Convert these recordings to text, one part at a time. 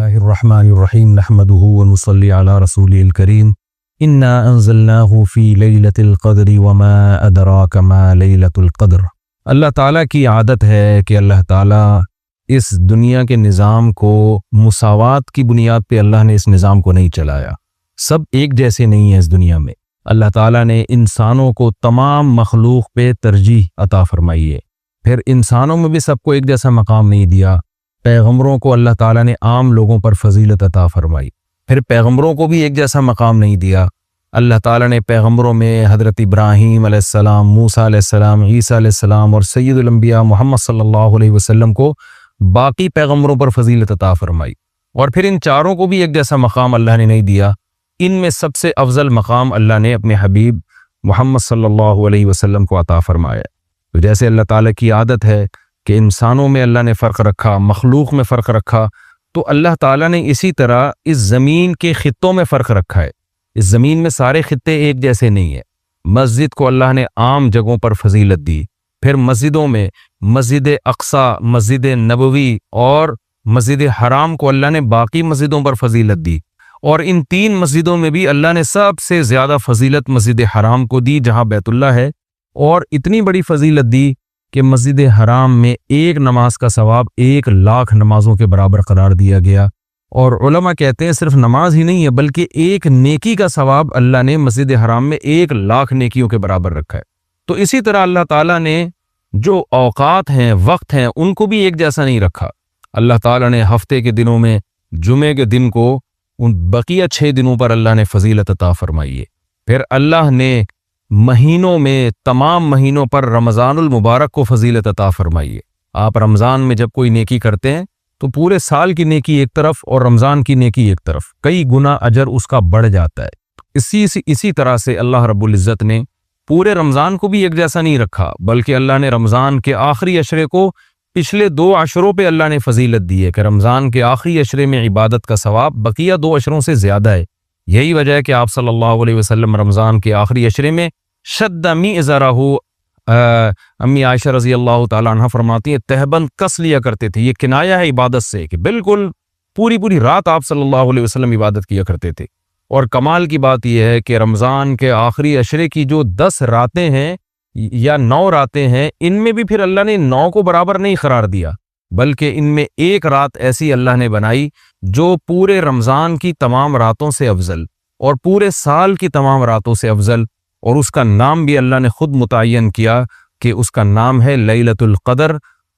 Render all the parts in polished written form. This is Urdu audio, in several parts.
اللہ الرحمن الرحیم نحمده ونصلی علی رسوله الکریم انا انزلناه فی لیلۃ القدر وما ادراک ما لیلۃ القدر۔ اللہ تعالیٰ کی عادت ہے کہ اللہ تعالیٰ اس دنیا کے نظام کو مساوات کی بنیاد پہ اللہ نے اس نظام کو نہیں چلایا۔ سب ایک جیسے نہیں ہیں اس دنیا میں۔ اللہ تعالیٰ نے انسانوں کو تمام مخلوق پہ ترجیح عطا فرمائی ہے۔ پھر انسانوں میں بھی سب کو ایک جیسا مقام نہیں دیا۔ پیغمبروں کو اللہ تعالیٰ نے عام لوگوں پر فضیلت عطا فرمائی۔ پھر پیغمبروں کو بھی ایک جیسا مقام نہیں دیا۔ اللہ تعالیٰ نے پیغمبروں میں حضرت ابراہیم علیہ السلام، موسیٰ علیہ السلام، عیسیٰ علیہ السلام اور سید الانبیاء محمد صلی اللہ علیہ وسلم کو باقی پیغمبروں پر فضیلت عطا فرمائی۔ اور پھر ان چاروں کو بھی ایک جیسا مقام اللہ نے نہیں دیا۔ ان میں سب سے افضل مقام اللہ نے اپنے حبیب محمد صلی اللہ علیہ وسلم کو عطا فرمایا۔ تو جیسے اللہ تعالیٰ کی عادت ہے کہ انسانوں میں اللہ نے فرق رکھا، مخلوق میں فرق رکھا، تو اللہ تعالیٰ نے اسی طرح اس زمین کے خطوں میں فرق رکھا ہے۔ اس زمین میں سارے خطے ایک جیسے نہیں ہیں۔ مسجد کو اللہ نے عام جگہوں پر فضیلت دی، پھر مسجدوں میں مسجد اقصی، مسجد نبوی اور مسجد حرام کو اللہ نے باقی مسجدوں پر فضیلت دی، اور ان تین مسجدوں میں بھی اللہ نے سب سے زیادہ فضیلت مسجد حرام کو دی جہاں بیت اللہ ہے، اور اتنی بڑی فضیلت دی کہ مسجد حرام میں ایک نماز کا ثواب 1,00,000 نمازوں کے برابر قرار دیا گیا۔ اور علماء کہتے ہیں صرف نماز ہی نہیں ہے بلکہ ایک نیکی کا ثواب اللہ نے مسجد حرام میں 1,00,000 نیکیوں کے برابر رکھا ہے۔ تو اسی طرح اللہ تعالیٰ نے جو اوقات ہیں، وقت ہیں، ان کو بھی ایک جیسا نہیں رکھا۔ اللہ تعالیٰ نے ہفتے کے دنوں میں جمعے کے دن کو ان بقیہ 6 دنوں پر اللہ نے فضیلت عطا فرمائی ہے۔ پھر اللہ نے مہینوں میں تمام مہینوں پر رمضان المبارک کو فضیلت عطا فرمائی ہے۔ آپ رمضان میں جب کوئی نیکی کرتے ہیں تو پورے سال کی نیکی ایک طرف اور رمضان کی نیکی ایک طرف، کئی گنا اجر اس کا بڑھ جاتا ہے۔ اسی طرح سے اللہ رب العزت نے پورے رمضان کو بھی ایک جیسا نہیں رکھا، بلکہ اللہ نے رمضان کے آخری عشرے کو پچھلے 2 عشروں پہ اللہ نے فضیلت دی ہے کہ رمضان کے آخری عشرے میں عبادت کا ثواب بقیہ 2 عشروں سے زیادہ ہے۔ یہی وجہ ہے کہ آپ صلی اللہ علیہ وسلم رمضان کے آخری عشرے میں شد میزرہ، امی عائشہ رضی اللہ تعالیٰ عنہ فرماتی ہیں تہبند کس لیا کرتے تھے۔ یہ کنایہ ہے عبادت سے کہ بالکل پوری رات آپ صلی اللہ علیہ وسلم عبادت کیا کرتے تھے۔ اور کمال کی بات یہ ہے کہ رمضان کے آخری عشرے کی جو 10 راتیں ہیں یا 9 راتیں ہیں، ان میں بھی پھر اللہ نے 9 کو برابر نہیں قرار دیا، بلکہ ان میں ایک رات ایسی اللہ نے بنائی جو پورے رمضان کی تمام راتوں سے افضل اور پورے سال کی تمام راتوں سے افضل، اور اس کا نام بھی اللہ نے خود متعین کیا کہ اس کا نام ہے لیلۃ القدر۔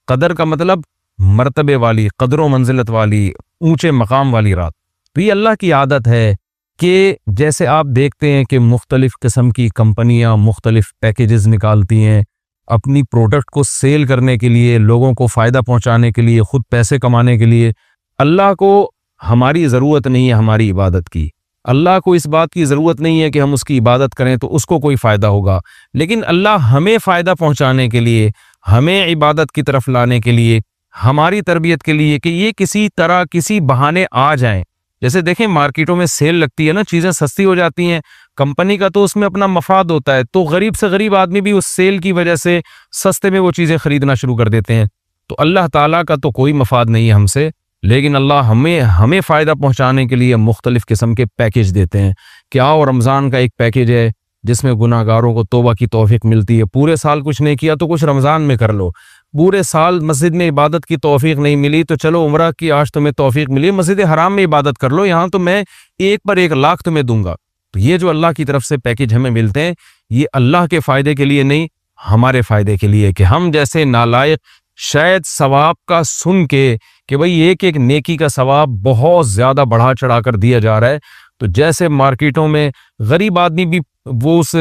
قدر کا مطلب مرتبے والی، قدر و منزلت والی، اونچے مقام والی رات۔ تو یہ اللہ کی عادت ہے کہ جیسے آپ دیکھتے ہیں کہ مختلف قسم کی کمپنیاں مختلف پیکیجز نکالتی ہیں اپنی پروڈکٹ کو سیل کرنے کے لیے، لوگوں کو فائدہ پہنچانے کے لیے، خود پیسے کمانے کے لیے۔ اللہ کو ہماری ضرورت نہیں ہے ہماری عبادت کی، اللہ کو اس بات کی ضرورت نہیں ہے کہ ہم اس کی عبادت کریں تو اس کو کوئی فائدہ ہوگا، لیکن اللہ ہمیں فائدہ پہنچانے کے لیے، ہمیں عبادت کی طرف لانے کے لیے، ہماری تربیت کے لیے کہ یہ کسی طرح کسی بہانے آ جائیں۔ جیسے دیکھیں مارکیٹوں میں سیل لگتی ہے نا، چیزیں سستی ہو جاتی ہیں، کمپنی کا تو اس میں اپنا مفاد ہوتا ہے، تو غریب سے غریب آدمی بھی اس سیل کی وجہ سے سستے میں وہ چیزیں خریدنا شروع کر دیتے ہیں۔ تو اللہ تعالیٰ کا تو کوئی مفاد نہیں ہے ہم سے، لیکن اللہ ہمیں فائدہ پہنچانے کے لیے مختلف قسم کے پیکیج دیتے ہیں کہ آؤ رمضان کا ایک پیکیج ہے جس میں گناہ گاروں کو توبہ کی توفیق ملتی ہے، پورے سال کچھ نہیں کیا تو کچھ رمضان میں کر لو، پورے سال مسجد میں عبادت کی توفیق نہیں ملی تو چلو عمرہ کی آج تمہیں توفیق ملی، مسجد حرام میں عبادت کر لو، یہاں تو میں 1 پر 1,00,000 تمہیں دوں گا۔ تو یہ جو اللہ کی طرف سے پیکیج ہمیں ملتے ہیں، یہ اللہ کے فائدے کے لیے نہیں، ہمارے فائدے کے لیے، کہ ہم جیسے نالائق شاید ثواب کا سن کے کہ بھئی ایک نیکی کا ثواب بہت زیادہ بڑھا چڑھا کر دیا جا رہا ہے، تو جیسے مارکیٹوں میں غریب آدمی بھی وہ اس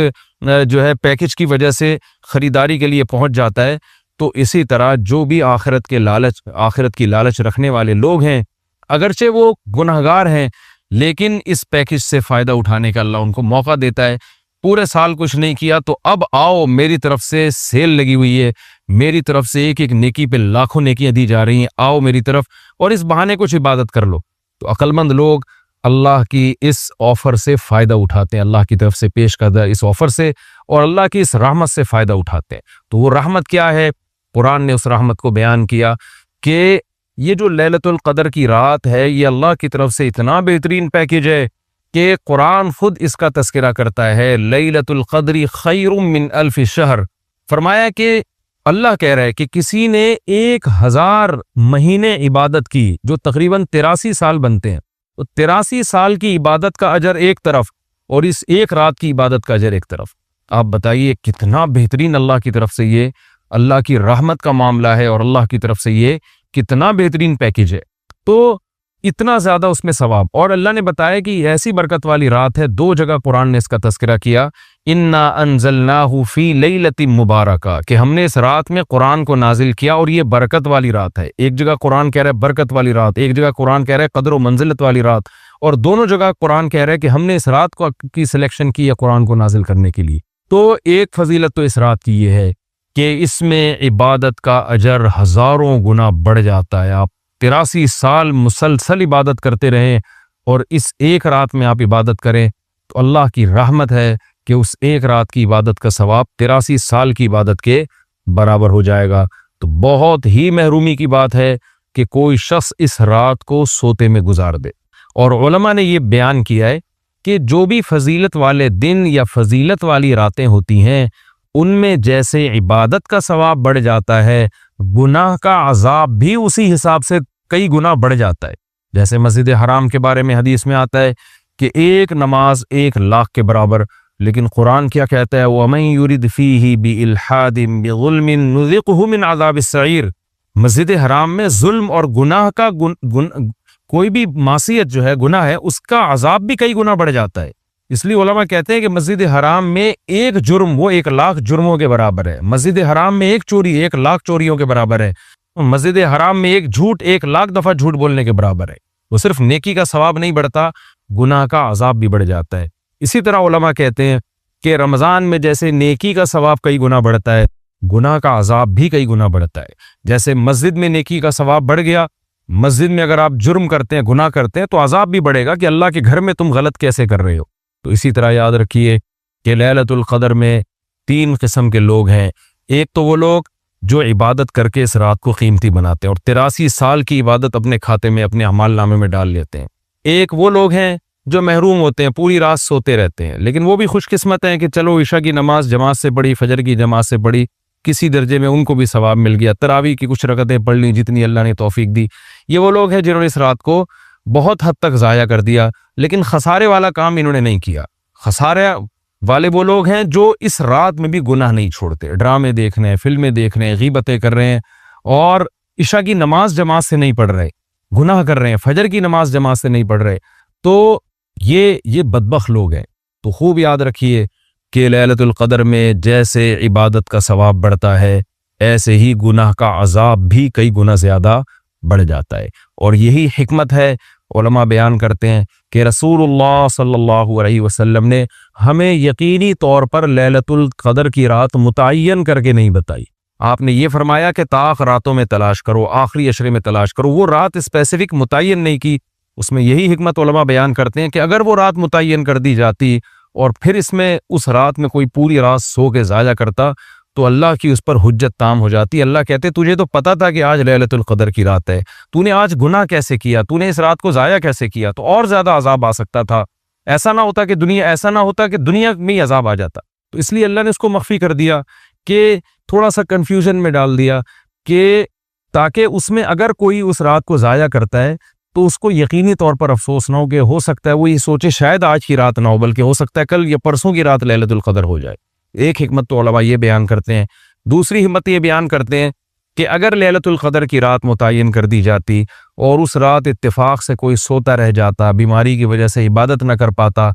جو ہے پیکیج کی وجہ سے خریداری کے لیے پہنچ جاتا ہے، تو اسی طرح جو بھی آخرت کی لالچ رکھنے والے لوگ ہیں، اگرچہ وہ گنہگار ہیں لیکن اس پیکیج سے فائدہ اٹھانے کا اللہ ان کو موقع دیتا ہے۔ پورے سال کچھ نہیں کیا تو اب آؤ، میری طرف سے سیل لگی ہوئی ہے، میری طرف سے ایک نیکی پہ لاکھوں نیکیاں دی جا رہی ہیں، آؤ میری طرف اور اس بہانے کچھ عبادت کر لو۔ تو عقل مند لوگ اللہ کی اس آفر سے فائدہ اٹھاتے ہیں، اللہ کی طرف سے پیش کردہ اس آفر سے اور اللہ کی اس رحمت سے فائدہ اٹھاتے ہیں۔ تو وہ رحمت کیا ہے؟ قرآن نے اس رحمت کو بیان کیا کہ یہ جو لیلۃ القدر کی رات ہے یہ اللہ کی طرف سے اتنا بہترین پیکیج ہے کہ قرآن خود اس کا تذکرہ کرتا ہے، لیلۃ القدر خیر من الف شہر۔ فرمایا کہ اللہ کہہ رہا ہے کہ کسی نے 1000 مہینے عبادت کی، جو تقریباً 83 سال بنتے ہیں، تو 83 سال کی عبادت کا اجر ایک طرف اور اس ایک رات کی عبادت کا اجر ایک طرف۔ آپ بتائیے کتنا بہترین اللہ کی طرف سے یہ اللہ کی رحمت کا معاملہ ہے، اور اللہ کی طرف سے یہ کتنا بہترین پیکیج ہے، تو اتنا زیادہ اس میں ثواب۔ اور اللہ نے بتایا کہ ایسی برکت والی رات ہے، 2 جگہ قرآن نے اس کا تذکرہ کیا، انا انزلناہ فی لیلۃ مبارکہ، کہ ہم نے اس رات میں قرآن کو نازل کیا اور یہ برکت والی رات ہے۔ ایک جگہ قرآن کہہ رہا ہے برکت والی رات، ایک جگہ قرآن کہہ رہا ہے قدر و منزلت والی رات، اور دونوں جگہ قرآن کہہ رہا ہے کہ ہم نے اس رات کو کی سلیکشن کی ہے قرآن کو نازل کرنے کے لیے۔ تو ایک فضیلت تو اس رات کی یہ ہے کہ اس میں عبادت کا اجر ہزاروں گنا بڑھ جاتا ہے۔ آپ 83 سال مسلسل عبادت کرتے رہیں اور اس ایک رات میں آپ عبادت کریں تو اللہ کی رحمت ہے کہ اس ایک رات کی عبادت کا ثواب 83 سال کی عبادت کے برابر ہو جائے گا۔ تو بہت ہی محرومی کی بات ہے کہ کوئی شخص اس رات کو سوتے میں گزار دے۔ اور علماء نے یہ بیان کیا ہے کہ جو بھی فضیلت والے دن یا فضیلت والی راتیں ہوتی ہیں ان میں جیسے عبادت کا ثواب بڑھ جاتا ہے، گناہ کا عذاب بھی اسی حساب سے کئی گنا بڑھ جاتا ہے۔ جیسے مسجد حرام کے بارے میں حدیث میں آتا ہے کہ ایک نماز 1,00,000 کے برابر، لیکن قرآن کیا کہتا ہے وَمَن يُرِدْ فِيهِ بِإِلْحَادٍ بِظُلْمٍ نُذِقْهُ مِنْ عَذَابِ السَّعِيرِ۔ مسجد حرام میں ظلم اور گناہ کا کوئی بھی معصیت جو ہے گناہ ہے اس کا عذاب بھی کئی گنا بڑھ جاتا ہے۔ اس لیے علماء کہتے ہیں کہ مسجد حرام میں ایک جرم وہ 1,00,000 جرموں کے برابر ہے، مسجد حرام میں ایک چوری 1,00,000 چوریوں کے برابر ہے، مسجد حرام میں ایک جھوٹ 1,00,000 دفعہ جھوٹ بولنے کے برابر ہے۔ وہ صرف نیکی کا ثواب نہیں بڑھتا، گناہ کا عذاب بھی بڑھ جاتا ہے۔ اسی طرح علماء کہتے ہیں کہ رمضان میں جیسے نیکی کا ثواب کئی گنا بڑھتا ہے، گناہ کا عذاب بھی کئی گنا بڑھتا ہے۔ جیسے مسجد میں نیکی کا ثواب بڑھ گیا، مسجد میں اگر آپ جرم کرتے ہیں گناہ کرتے ہیں تو عذاب بھی بڑھے گا کہ اللہ کے گھر میں تم غلط کیسے کر رہے ہو۔ تو اسی طرح یاد رکھیے کہ لیلۃ القدر میں 3 قسم کے لوگ ہیں۔ ایک تو وہ لوگ جو عبادت کر کے اس رات کو قیمتی بناتے ہیں اور 83 سال کی عبادت اپنے کھاتے میں اپنے اعمال نامے میں ڈال لیتے ہیں۔ ایک وہ لوگ ہیں جو محروم ہوتے ہیں، پوری رات سوتے رہتے ہیں، لیکن وہ بھی خوش قسمت ہیں کہ چلو عشاء کی نماز جماعت سے پڑھی، فجر کی جماعت سے پڑھی، کسی درجے میں ان کو بھی ثواب مل گیا، تراویح کی کچھ رکعتیں پڑھ لیں جتنی اللہ نے توفیق دی۔ یہ وہ لوگ ہیں جنہوں نے اس رات کو بہت حد تک ضائع کر دیا، لیکن خسارے والا کام انہوں نے نہیں کیا۔ خسارے والے وہ لوگ ہیں جو اس رات میں بھی گناہ نہیں چھوڑتے، ڈرامے دیکھ رہے ہیں، فلمیں دیکھ رہے ہیں، غیبتیں کر رہے ہیں اور عشاء کی نماز جماعت سے نہیں پڑھ رہے، گناہ کر رہے ہیں، فجر کی نماز جماعت سے نہیں پڑھ رہے، تو یہ بدبخت لوگ ہیں۔ تو خوب یاد رکھیے کہ لیلۃ القدر میں جیسے عبادت کا ثواب بڑھتا ہے ایسے ہی گناہ کا عذاب بھی کئی گنا زیادہ بڑھ جاتا ہے، اور یہی حکمت ہے۔ علماء بیان کرتے ہیں کہ رسول اللہ صلی اللہ علیہ وسلم نے ہمیں یقینی طور پر لیلۃ القدر کی رات متعین کر کے نہیں بتائی۔ آپ نے یہ فرمایا کہ طاق راتوں میں تلاش کرو، آخری عشرے میں تلاش کرو، وہ رات اسپیسیفک متعین نہیں کی۔ اس میں یہی حکمت علماء بیان کرتے ہیں کہ اگر وہ رات متعین کر دی جاتی اور پھر اس میں اس رات میں کوئی پوری رات سو کے ضائع کرتا تو اللہ کی اس پر حجت تام ہو جاتی۔ اللہ کہتے تجھے تو پتا تھا کہ آج لیلۃ القدر کی رات ہے، تو نے آج گناہ کیسے کیا، تو نے اس رات کو ضائع کیسے کیا، تو اور زیادہ عذاب آ سکتا تھا۔ ایسا نہ ہوتا کہ دنیا میں ہی عذاب آ جاتا۔ تو اس لیے اللہ نے اس کو مخفی کر دیا کہ تھوڑا سا کنفیوژن میں ڈال دیا کہ تاکہ اس میں اگر کوئی اس رات کو ضائع کرتا ہے تو اس کو یقینی طور پر افسوس نہ ہو، کہ ہو سکتا ہے وہ یہ سوچے شاید آج کی رات نہ ہو بلکہ ہو سکتا ہے کل یا پرسوں کی رات لیلۃ القدر ہو جائے۔ ایک حکمت تو علماء یہ بیان کرتے ہیں۔ دوسری حکمت یہ بیان کرتے ہیں کہ اگر لیلۃ القدر کی رات متعین کر دی جاتی اور اس رات اتفاق سے کوئی سوتا رہ جاتا، بیماری کی وجہ سے عبادت نہ کر پاتا،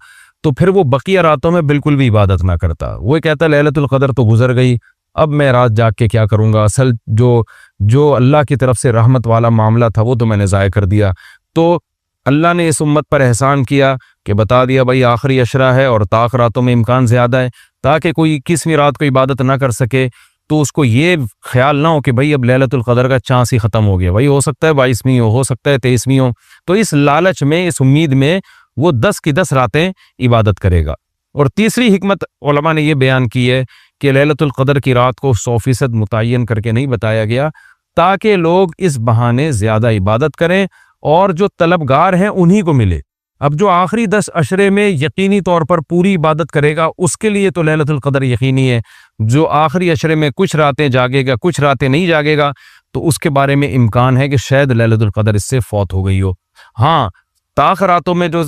تو پھر وہ بقیہ راتوں میں بالکل بھی عبادت نہ کرتا۔ وہ کہتا لیلۃ القدر تو گزر گئی، اب میں رات جاگ کے کیا کروں گا، اصل جو اللہ کی طرف سے رحمت والا معاملہ تھا وہ تو میں نے ضائع کر دیا۔ تو اللہ نے اس امت پر احسان کیا کہ بتا دیا بھائی آخری عشرہ ہے اور طاق راتوں میں امکان زیادہ ہے، تاکہ کوئی 21ویں رات کو عبادت نہ کر سکے تو اس کو یہ خیال نہ ہو کہ بھائی اب لیلۃ القدر کا چانس ہی ختم ہو گیا، بھائی ہو سکتا ہے 22ویں ہو سکتا ہے 23ویں ہو۔ تو اس لالچ میں، اس امید میں وہ 10 کی 10 راتیں عبادت کرے گا۔ اور تیسری حکمت علماء نے یہ بیان کی ہے کہ لیلۃ القدر کی رات کو 100% متعین کر کے نہیں بتایا گیا، تاکہ لوگ اس بہانے زیادہ عبادت کریں اور جو طلبگار ہیں انہی کو ملے۔ اب جو آخری 10 عشرے میں یقینی طور پر پوری عبادت کرے گا اس کے لیے تو لیلۃ القدر یقینی ہے۔ جو آخری عشرے میں کچھ راتیں جاگے گا، کچھ راتیں نہیں جاگے گا، تو اس کے بارے میں امکان ہے کہ شاید لیلۃ القدر اس سے فوت ہو گئی ہو۔ ہاں، طاق راتوں میں جو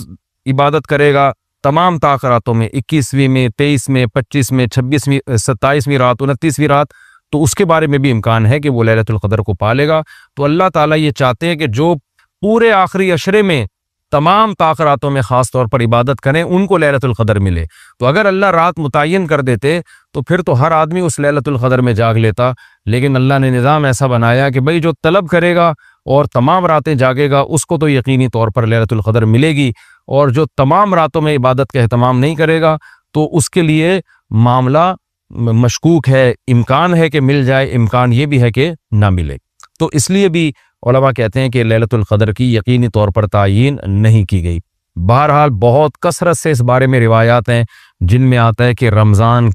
عبادت کرے گا، تمام طاق راتوں میں 21ویں میں، 23 میں، 25 میں، 26ویں، 27ویں رات، 29ویں رات، تو اس کے بارے میں بھی امکان ہے کہ وہ لیلۃ القدر کو پالے گا۔ تو اللہ تعالیٰ یہ چاہتے ہیں کہ جو پورے آخری عشرے میں تمام طاق راتوں میں خاص طور پر عبادت کریں ان کو لیلۃ القدر ملے۔ تو اگر اللہ رات متعین کر دیتے تو پھر تو ہر آدمی اس لیلۃ القدر میں جاگ لیتا، لیکن اللہ نے نظام ایسا بنایا کہ بھئی جو طلب کرے گا اور تمام راتیں جاگے گا اس کو تو یقینی طور پر لیلۃ القدر ملے گی، اور جو تمام راتوں میں عبادت کا اہتمام نہیں کرے گا تو اس کے لیے معاملہ مشکوک ہے، امکان ہے کہ مل جائے، امکان یہ بھی ہے کہ نہ ملے۔ تو اس لیے بھی علماء کہتے ہیں کہ لیلۃ القدر کی یقینی طور پر تعیین نہیں کی گئی۔ بہرحال بہت کثرت سے اس بارے میں روایات ہیں جن میں آتا ہے کہ رمضان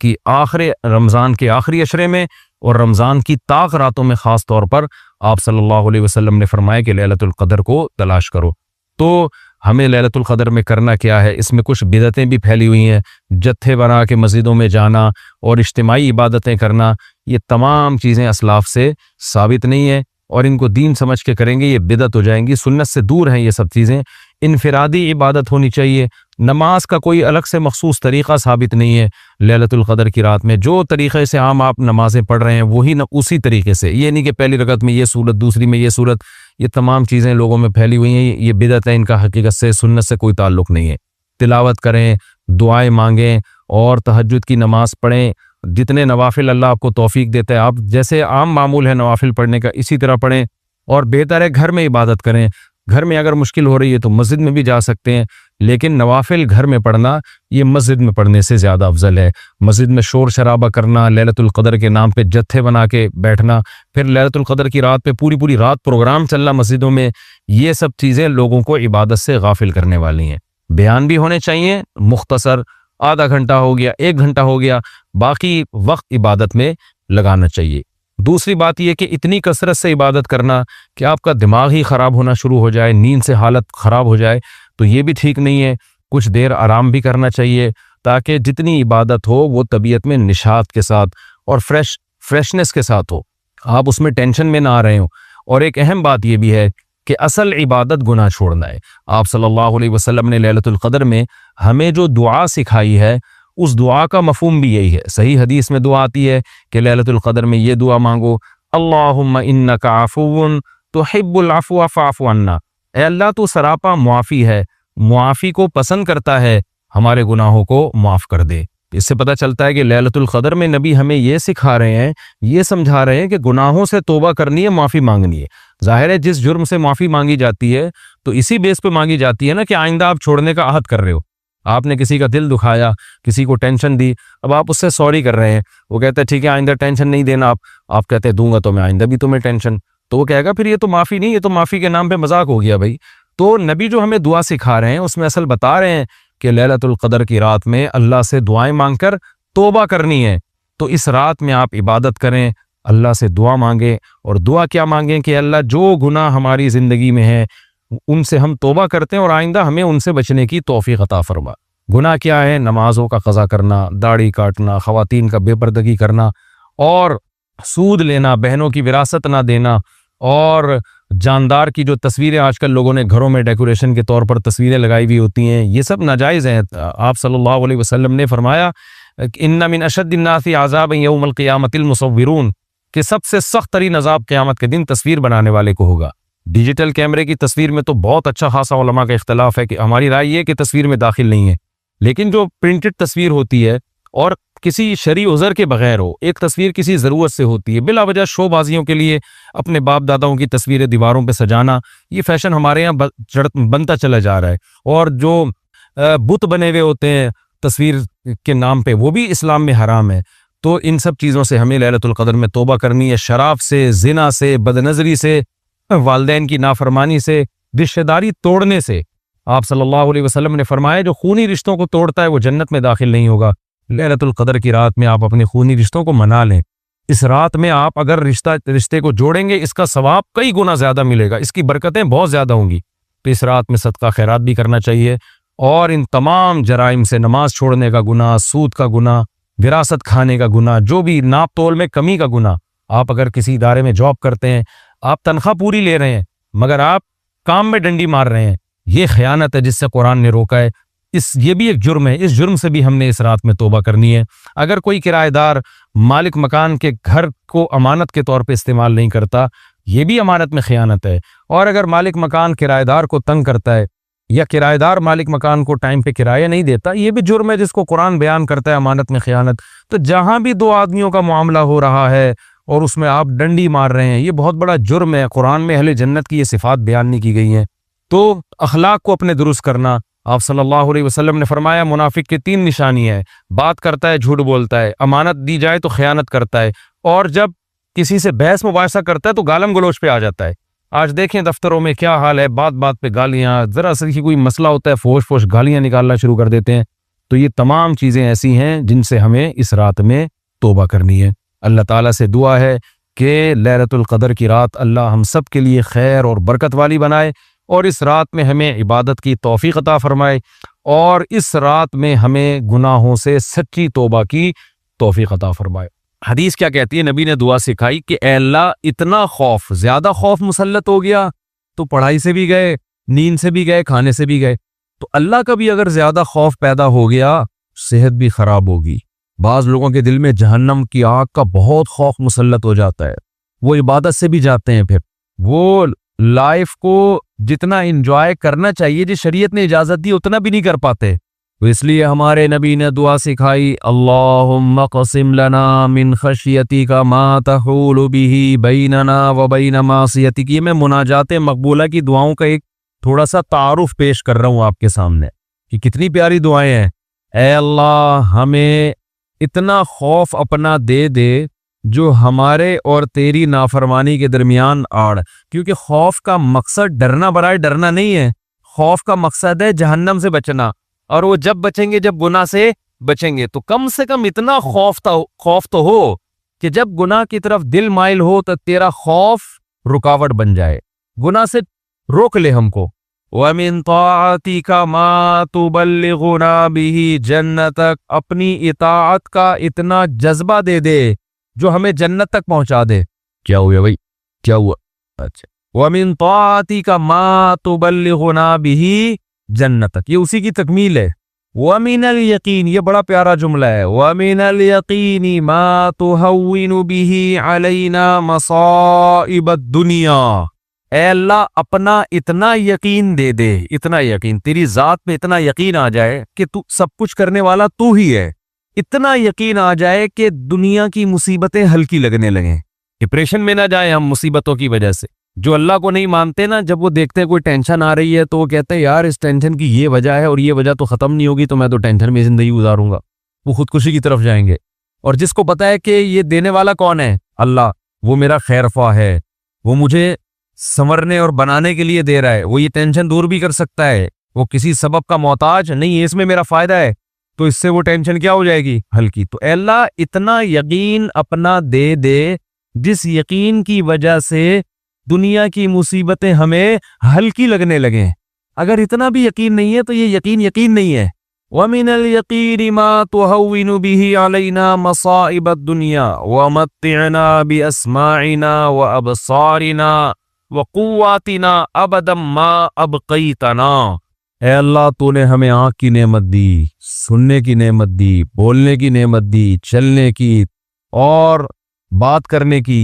کے آخری عشرے میں اور رمضان کی طاق راتوں میں خاص طور پر آپ صلی اللہ علیہ وسلم نے فرمایا کہ لیلۃ القدر کو تلاش کرو۔ تو ہمیں لیلۃ القدر میں کرنا کیا ہے؟ اس میں کچھ بدعتیں بھی پھیلی ہوئی ہیں، جتھے بنا کے مسجدوں میں جانا اور اجتماعی عبادتیں کرنا، یہ تمام چیزیں اسلاف سے ثابت نہیں ہیں، اور ان کو دین سمجھ کے کریں گے یہ بدعت ہو جائیں گی، سنت سے دور ہیں یہ سب چیزیں۔ انفرادی عبادت ہونی چاہیے، نماز کا کوئی الگ سے مخصوص طریقہ ثابت نہیں ہے لیلۃ القدر کی رات میں۔ جو طریقے سے عام آپ نمازیں پڑھ رہے ہیں وہی اسی طریقے سے، یہ نہیں کہ پہلی رکعت میں یہ صورت، دوسری میں یہ صورت، یہ تمام چیزیں لوگوں میں پھیلی ہوئی ہیں، یہ بدعت ہے، ان کا حقیقت سے سنت سے کوئی تعلق نہیں ہے۔ تلاوت کریں، دعائیں مانگیں اور تہجد کی نماز پڑھیں، جتنے نوافل اللہ آپ کو توفیق دیتا ہے، آپ جیسے عام معمول ہے نوافل پڑھنے کا اسی طرح پڑھیں، اور بہتر ہے گھر میں عبادت کریں۔ گھر میں اگر مشکل ہو رہی ہے تو مسجد میں بھی جا سکتے ہیں، لیکن نوافل گھر میں پڑھنا یہ مسجد میں پڑھنے سے زیادہ افضل ہے۔ مسجد میں شور شرابہ کرنا، لیلۃ القدر کے نام پہ جتھے بنا کے بیٹھنا، پھر لیلۃ القدر کی رات پہ پوری رات پروگرام چلنا مسجدوں میں، یہ سب چیزیں لوگوں کو عبادت سے غافل کرنے والی ہیں۔ بیان بھی ہونے چاہیے مختصر، آدھا گھنٹہ ہو گیا، 1 گھنٹہ ہو گیا، باقی وقت عبادت میں لگانا چاہیے۔ دوسری بات یہ کہ اتنی کثرت سے عبادت کرنا کہ آپ کا دماغ ہی خراب ہونا شروع ہو جائے، نیند سے حالت خراب ہو جائے، تو یہ بھی ٹھیک نہیں ہے۔ کچھ دیر آرام بھی کرنا چاہیے تاکہ جتنی عبادت ہو وہ طبیعت میں نشاط کے ساتھ اور فریشنس کے ساتھ ہو، آپ اس میں ٹینشن میں نہ آ رہے ہوں۔ اور ایک اہم بات یہ بھی ہے کہ اصل عبادت گناہ چھوڑنا ہے۔ آپ صلی اللہ علیہ وسلم نے لیلۃ القدر میں ہمیں جو دعا سکھائی ہے اس دعا کا مفہوم بھی یہی ہے۔ صحیح حدیث میں دعا آتی ہے کہ لیلۃ القدر میں یہ دعا مانگو، اللہم انک عفو تحب العفو فاعف عنا، اے اللہ تو سراپا معافی ہے، معافی کو پسند کرتا ہے، ہمارے گناہوں کو معاف کر دے۔ اس سے پتہ چلتا ہے کہ لیلۃ القدر میں نبی ہمیں یہ سکھا رہے ہیں، یہ سمجھا رہے ہیں کہ گناہوں سے توبہ کرنی ہے، معافی مانگنی ہے۔ ظاہر ہے جس جرم سے معافی مانگی جاتی ہے تو اسی بیس پہ مانگی جاتی ہے نا کہ آئندہ آپ چھوڑنے کا عہد کر رہے ہو۔ آپ نے کسی کا دل دکھایا، کسی کو ٹینشن دی، اب آپ اس سے سوری کر رہے ہیں، وہ کہتا ہے ٹھیک ہے آئندہ ٹینشن نہیں دینا، آپ کہتے ہیں دوں گا تو میں آئندہ بھی تمہیں ٹینشن، تو وہ کہے گا پھر یہ تو معافی نہیں، یہ تو معافی کے نام پہ مذاق ہو گیا بھائی۔ تو نبی جو ہمیں دعا سکھا رہے ہیں اس میں اصل بتا رہے ہیں کہ لیلۃ القدر کی رات میں اللہ سے دعائیں مانگ کر توبہ کرنی ہے۔ تو اس رات میں آپ عبادت کریں، اللہ سے دعا مانگیں، اور دعا کیا مانگیں کہ اللہ جو گناہ ہماری زندگی میں ہے ان سے ہم توبہ کرتے ہیں اور آئندہ ہمیں ان سے بچنے کی توفیق عطا فرما۔ گناہ کیا ہے؟ نمازوں کا قضا کرنا، داڑھی کاٹنا، خواتین کا بے پردگی کرنا، اور سود لینا، بہنوں کی وراثت نہ دینا، اور جاندار کی جو تصویریں آج کل لوگوں نے گھروں میں ڈیکوریشن کے طور پر تصویریں لگائی ہوئی ہوتی ہیں، یہ سب ناجائز ہیں۔ آپ صلی اللہ علیہ وسلم نے فرمایا ان من اشد الناس عذابا یوم القیامۃ المصورون، کہ سب سے سخت ترین عذاب قیامت کے دن تصویر بنانے والے کو ہوگا۔ ڈیجیٹل کیمرے کی تصویر میں تو بہت اچھا خاصا علماء کا اختلاف ہے کہ ہماری رائے یہ کہ تصویر میں داخل نہیں ہے، لیکن جو پرنٹڈ تصویر ہوتی ہے اور کسی شرعی عذر کے بغیر ہو، ایک تصویر کسی ضرورت سے ہوتی ہے، بلا وجہ شو بازیوں کے لیے اپنے باپ داداؤں کی تصویریں دیواروں پہ سجانا، یہ فیشن ہمارے یہاں بنتا چلا جا رہا ہے۔ اور جو بت بنے ہوئے ہوتے ہیں تصویر کے نام پہ، وہ بھی اسلام میں حرام ہے۔ تو ان سب چیزوں سے ہمیں لیلۃ القدر میں توبہ کرنی ہے، شراب سے، زنا سے، بدنظری سے، والدین کی نافرمانی سے، رشتہ داری توڑنے سے۔ آپ صلی اللہ علیہ وسلم نے فرمایا جو خونی رشتوں کو توڑتا ہے وہ جنت میں داخل نہیں ہوگا۔ لیلۃ القدر کی رات میں آپ اپنے خونی رشتوں کو منا لیں، اس رات میں آپ اگر رشتے کو جوڑیں گے اس کا ثواب کئی گنا زیادہ ملے گا، اس کی برکتیں بہت زیادہ ہوں گی۔ تو اس رات میں صدقہ خیرات بھی کرنا چاہیے، اور ان تمام جرائم سے، نماز چھوڑنے کا گناہ، سود کا گناہ، وراثت کھانے کا گناہ، جو بھی ناپ تول میں کمی کا گناہ، آپ اگر کسی ادارے میں جاب کرتے ہیں، آپ تنخواہ پوری لے رہے ہیں مگر آپ کام میں ڈنڈی مار رہے ہیں، یہ خیانت ہے جس سے قرآن نے روکا ہے۔ یہ بھی ایک جرم ہے، اس جرم سے بھی ہم نے اس رات میں توبہ کرنی ہے۔ اگر کوئی کرایہ دار مالک مکان کے گھر کو امانت کے طور پہ استعمال نہیں کرتا، یہ بھی امانت میں خیانت ہے۔ اور اگر مالک مکان کرایہ دار کو تنگ کرتا ہے یا کرایہ دار مالک مکان کو ٹائم پہ کرایہ نہیں دیتا، یہ بھی جرم ہے جس کو قرآن بیان کرتا ہے امانت میں خیانت۔ تو جہاں بھی دو آدمیوں کا معاملہ ہو رہا ہے اور اس میں آپ ڈنڈی مار رہے ہیں، یہ بہت بڑا جرم ہے۔ قرآن میں اہل جنت کی یہ صفات بیان نہیں کی گئی ہیں۔ تو اخلاق کو اپنے درست کرنا، آپ صلی اللہ علیہ وسلم نے فرمایا منافق کی 3 نشانی ہے: بات کرتا ہے، جھوٹ بولتا ہے، امانت دی جائے تو خیانت کرتا ہے، اور جب کسی سے بحث مباحثہ کرتا ہے تو گالم گلوچ پہ آ جاتا ہے۔ آج دیکھیں دفتروں میں کیا حال ہے، بات بات پہ گالیاں، ذرا سا کوئی مسئلہ ہوتا ہے فوش فوش گالیاں نکالنا شروع کر دیتے ہیں۔ تو یہ تمام چیزیں ایسی ہیں جن سے ہمیں اس رات میں توبہ کرنی ہے۔ اللہ تعالیٰ سے دعا ہے کہ لیلۃ القدر کی رات اللہ ہم سب کے لیے خیر اور برکت والی بنائے، اور اس رات میں ہمیں عبادت کی توفیق عطا فرمائے، اور اس رات میں ہمیں گناہوں سے سچی توبہ کی توفیق عطا فرمائے۔ حدیث کیا کہتی ہے؟ نبی نے دعا سکھائی کہ اے اللہ اتنا خوف، زیادہ خوف مسلط ہو گیا تو پڑھائی سے بھی گئے، نیند سے بھی گئے، کھانے سے بھی گئے۔ تو اللہ کا بھی اگر زیادہ خوف پیدا ہو گیا، صحت بھی خراب ہوگی۔ بعض لوگوں کے دل میں جہنم کی آگ کا بہت خوف مسلط ہو جاتا ہے، وہ عبادت سے بھی جاتے ہیں، پھر وہ لائف کو جتنا انجوائے کرنا چاہیے جس شریعت نے اجازت دی اتنا بھی نہیں کر پاتے۔ تو اس لیے ہمارے نبی نے دعا سکھائی، اللہم قسم لنا من خشیتک ما تحول به بیننا وبین معصیتک۔ یہ میں مناجات مقبولہ کی دعاؤں کا ایک تھوڑا سا تعارف پیش کر رہا ہوں آپ کے سامنے کہ کتنی پیاری دعائیں ہیں۔ اے اللہ ہمیں اتنا خوف اپنا دے دے جو ہمارے اور تیری نافرمانی کے درمیان آڑ، کیونکہ خوف کا مقصد ڈرنا برائے ڈرنا نہیں ہے، خوف کا مقصد ہے جہنم سے بچنا، اور وہ جب بچیں گے جب گناہ سے بچیں گے۔ تو کم سے کم اتنا خوف تو ہو کہ جب گناہ کی طرف دل مائل ہو تو تیرا خوف رکاوٹ بن جائے، گناہ سے روک لے ہم کو۔ وَمِن طَاعَتِكَ مَا تُبَلِّغُنَا بِهِ جَنَّتَكَ، اپنی اطاعت کا اتنا جذبہ دے دے جو ہمیں جنت تک پہنچا دے۔ کیا ہوا بھائی، کیا ہوا؟ اچھا، وَمِن طَاعَتِكَ مَا تُبَلِّغُنَا بِهِ جنتک، یہ اسی کی تکمیل ہے۔ وَمِنَ الْيَقِينِ، یہ بڑا پیارا جملہ ہے، وَمِنَ الْيَقِينِ مَا تُهَوِّنُ بِهِ عَلَيْنَا مَصَائِبَ الدُّنْيَا۔ اے اللہ اپنا اتنا یقین دے دے، اتنا یقین، تیری ذات پہ اتنا یقین آ جائے کہ تو سب کچھ کرنے والا تو ہی ہے، اتنا یقین آ جائے کہ دنیا کی مصیبتیں ہلکی لگنے لگیں، ڈپریشن میں نہ جائیں ہم مصیبتوں کی وجہ سے۔ جو اللہ کو نہیں مانتے نا، جب وہ دیکھتے ہیں کوئی ٹینشن آ رہی ہے تو وہ کہتے ہیں یار اس ٹینشن کی یہ وجہ ہے اور یہ وجہ تو ختم نہیں ہوگی، تو میں تو ٹینشن میں زندگی گزاروں گا، وہ خودکشی کی طرف جائیں گے۔ اور جس کو پتا ہے کہ یہ دینے والا کون ہے؟ اللہ، وہ میرا خیر خواہ ہے، وہ مجھے سنورنے اور بنانے کے لیے دے رہا ہے، وہ یہ ٹینشن دور بھی کر سکتا ہے، وہ کسی سبب کا محتاج نہیں ہے، اس میں میرا فائدہ ہے، تو اس سے وہ ٹینشن کیا ہو جائے گی؟ ہلکی۔ تو اے اللہ اتنا یقین اپنا دے دے جس یقین کی وجہ سے دنیا کی مصیبتیں ہمیں ہلکی لگنے لگیں۔ اگر اتنا بھی یقین نہیں ہے تو یہ یقین نہیں ہے۔ وَمِنَ الْيَقِينِ مَا تُهَوِّنُ بِهِ عَلَيْنَا مَصَائِبَ الدُّنْيَا وَمَتِّعْنَا بِأَسْمَاعِنَا وَأَبْصَارِنَا وَقُوَّاتِنَا أَبَدًا مَا أَبْقَيْتَنَا۔ اے اللہ تو نے ہمیں آنکھ کی نعمت دی، سننے کی نعمت دی، بولنے کی نعمت دی، چلنے کی اور بات کرنے کی،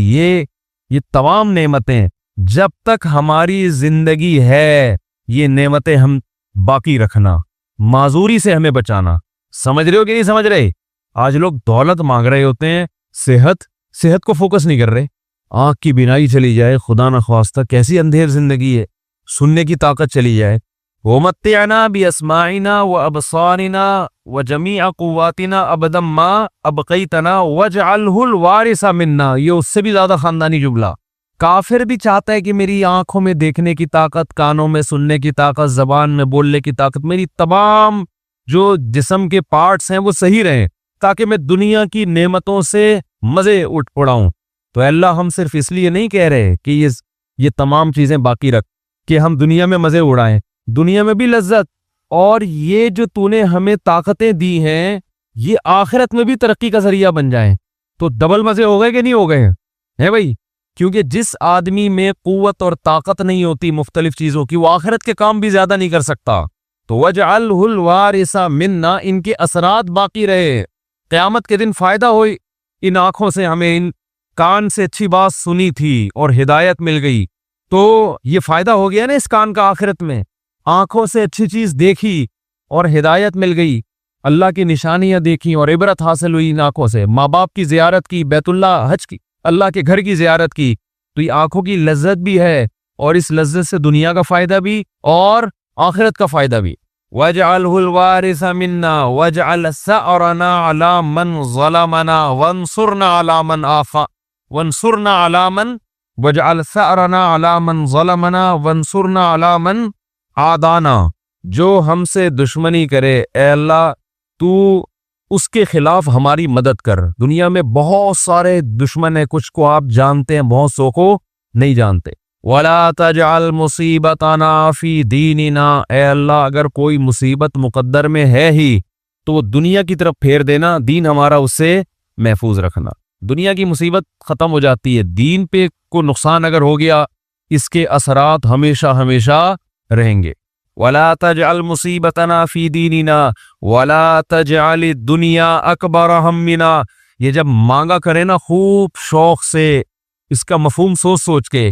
یہ تمام نعمتیں جب تک ہماری زندگی ہے یہ نعمتیں ہم باقی رکھنا، معذوری سے ہمیں بچانا۔ سمجھ رہے ہو کہ نہیں سمجھ رہے؟ آج لوگ دولت مانگ رہے ہوتے ہیں، صحت کو فوکس نہیں کر رہے۔ آنکھ کی بینائی چلی جائے، خدا نخواستہ کیسی اندھیر زندگی ہے، سننے کی طاقت چلی جائے۔ وَمَتِّعْنَا بِأَسْمَاعِنَا وَأَبْصَارِنَا وَجَمِيعَ قُوَّاتِنَا أَبَدًا مَا أَبْقَيْتَنَا وَاجْعَلْهُ الْوَارِثَ مِنَّا۔ یہ اس سے بھی زیادہ خاندانی جملہ۔ کافر بھی چاہتا ہے کہ میری آنکھوں میں دیکھنے کی طاقت، کانوں میں سننے کی طاقت، زبان میں بولنے کی طاقت، میری تمام جو جسم کے پارٹس ہیں وہ صحیح رہیں، تاکہ میں دنیا کی نعمتوں سے مزے اڑاؤں. تو اللہ ہم صرف اس لیے نہیں کہہ رہے کہ یہ تمام چیزیں باقی رکھ کہ ہم دنیا میں مزے اڑائیں، دنیا میں بھی لذت، اور یہ جو تو نے ہمیں طاقتیں دی ہیں یہ آخرت میں بھی ترقی کا ذریعہ بن جائیں. تو ڈبل مزے ہو گئے کہ نہیں ہو گئے ہیں بھائی؟ کیونکہ جس آدمی میں قوت اور طاقت نہیں ہوتی مختلف چیزوں کی، وہ آخرت کے کام بھی زیادہ نہیں کر سکتا. تو وَاجْعَلْهُ الْوَارِثَ مِنَّا، ان کے اثرات باقی رہے، قیامت کے دن فائدہ ہوئی. ان آنکھوں سے ہمیں، ان کان سے اچھی بات سنی تھی اور ہدایت مل گئی، تو یہ فائدہ ہو گیا نا اس کان کا آخرت میں. آنکھوں سے اچھی چیز دیکھی اور ہدایت مل گئی، اللہ کی نشانیاں دیکھی اور عبرت حاصل ہوئی ان آنکھوں سے. ماں باپ کی زیارت کی، بیت اللہ حج کی، اللہ کے گھر کی زیارت کی، تو یہ آنکھوں کی لذت بھی ہے، اور اس لذت سے دنیا کا فائدہ بھی اور آخرت کا فائدہ بھی. وَاجْعَلْهُ الْوَارِثَ مِنَّا وَاجْعَلْ ثَأْرَنَا عَلَى مَنْ ظَلَمَنَا وَانصُرْنَا عَلَى مَنْ وَانصُرْنَا عَلَى مَنْ وَاجْعَلْ ثَأْرَنَا عَلَى مَنْ ظَلَمَنَا وَانصُرْنَا عَلَى مَنْ عَادَانَا. جو ہم سے دشمنی کرے اے اللہ تو اس کے خلاف ہماری مدد کر. دنیا میں بہت سارے دشمن ہیں، کچھ کو آپ جانتے ہیں، بہت سو کو نہیں جانتے. وَلَا تَجْعَلْ مُصِيبَتَنَا فِي دِينِنَا، اے اللہ اگر کوئی مصیبت مقدر میں ہے ہی تو وہ دنیا کی طرف پھیر دینا، دین ہمارا اس سے محفوظ رکھنا. دنیا کی مصیبت ختم ہو جاتی ہے، دین پہ کو نقصان اگر ہو گیا اس کے اثرات ہمیشہ ہمیشہ رہیں گے. وَلَا تَجْعَلْ مُصِيبَتَنَا فِي دِينِنَا وَلَا تَجْعَلِ الدُّنْيَا أَكْبَرَ هَمِّنَا. یہ جب مانگا کرے نا خوب شوق سے، اس کا مفہوم سوچ سوچ کے،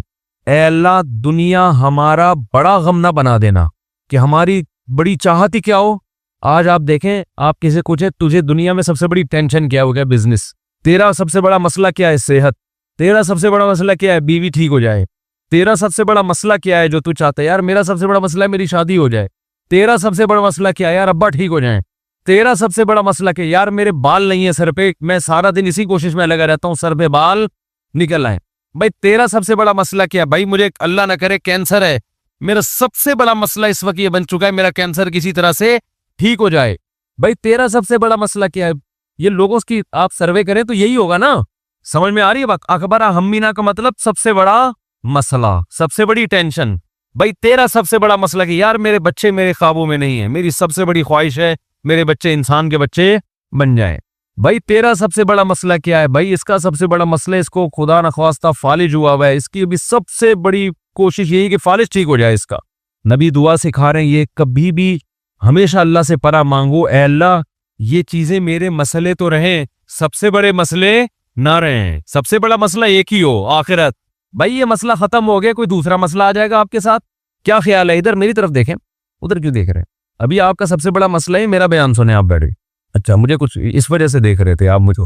اے اللہ دنیا ہمارا بڑا غم نہ بنا دینا کہ ہماری بڑی چاہت ہی کیا ہو. آج آپ دیکھیں، آپ کسی پوچھے تجھے دنیا میں سب سے بڑی ٹینشن کیا ہو گیا؟ بزنس. تیرا سب سے بڑا مسئلہ کیا ہے؟ صحت. تیرا سب سے بڑا مسئلہ کیا ہے؟ بیوی ٹھیک ہو جائے. تیرا سب سے بڑا مسئلہ کیا ہے جو تو چاہتا ہے؟ یار میرا سب سے بڑا مسئلہ ہے میری شادی ہو جائے. تیرا سب سے بڑا مسئلہ کیا ہے؟ یار ابا ٹھیک ہو جائیں. تیرا سب سے بڑا مسئلہ کیا ہے؟ یار میرے بال نہیں ہے سر پہ، میں سارا دن اسی کوشش میں لگا رہتا ہوں سر پہ بال نکل آئیں. بھائی تیرا سب سے بڑا مسئلہ کیا ہے؟ بھائی مجھے اللہ نہ کرے کینسر ہے، میرا سب سے بڑا مسئلہ اس وقت یہ بن چکا ہے میرا کینسر کسی طرح سے ٹھیک ہو جائے. بھائی تیرا سب سے بڑا مسئلہ کیا ہے؟ یہ لوگوں کی آپ سروے کریں تو یہی ہوگا نا. سمجھ میں آ رہی ہے بات؟ اکبر ہمینا کا مطلب سب سے بڑا مسئلہ، سب سے بڑی ٹینشن. بھائی تیرا سب سے بڑا مسئلہ کہ یار میرے بچے میرے خوابوں میں نہیں ہیں، میری سب سے بڑی خواہش ہے میرے بچے انسان کے بچے بن جائیں. بھائی تیرا سب سے بڑا مسئلہ کیا ہے؟ بھائی اس کا سب سے بڑا مسئلہ اس کو خدا نخواستہ فالج ہوا ہوا ہے، اس کی بھی سب سے بڑی کوشش یہی کہ فالج ٹھیک ہو جائے اس کا. نبی دعا سکھا رہے ہیں یہ کبھی بھی ہمیشہ اللہ سے پناہ مانگو، اے اللہ یہ چیزیں میرے مسئلے تو رہیں، سب سے بڑے مسئلے نہ رہیں، سب سے بڑا مسئلہ ایک ہی ہو آخرت. بھائی یہ مسئلہ ختم ہو گیا، کوئی دوسرا مسئلہ آ جائے گا آپ کے ساتھ. کیا خیال ہے؟ ادھر میری طرف دیکھیں، ادھر کیوں دیکھ رہے ہیں؟ ابھی آپ کا سب سے بڑا مسئلہ ہے میرا بیان سنیں آپ بیٹھے. اچھا مجھے کچھ اس وجہ سے دیکھ رہے تھے آپ مجھے.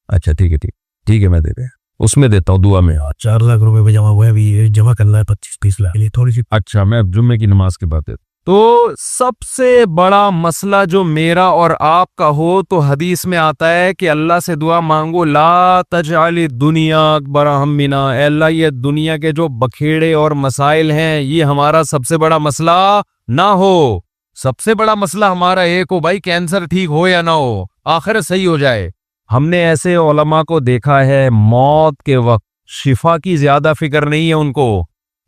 اچھا ٹھیک ہے میں دے دیں، اس میں دیتا ہوں دعا میں. 4 لاکھ روپے جمع ہوا ہے، ابھی جمع کرنا ہے 25-30 لاکھ کے لیے تھوڑی سی. اچھا میں جمعے کی نماز کے بعد دیتا. تو سب سے بڑا مسئلہ جو میرا اور آپ کا ہو تو حدیث میں آتا ہے کہ اللہ سے دعا مانگو لا تجعل الدنیا اکبر ہمنا، اے اللہ یہ دنیا کے جو بکھیڑے اور مسائل ہیں یہ ہمارا سب سے بڑا مسئلہ نہ ہو. سب سے بڑا مسئلہ ہمارا ایک ہو، بھائی کینسر ٹھیک ہو یا نہ ہو، آخرت صحیح ہو جائے. ہم نے ایسے علماء کو دیکھا ہے موت کے وقت شفا کی زیادہ فکر نہیں ہے ان کو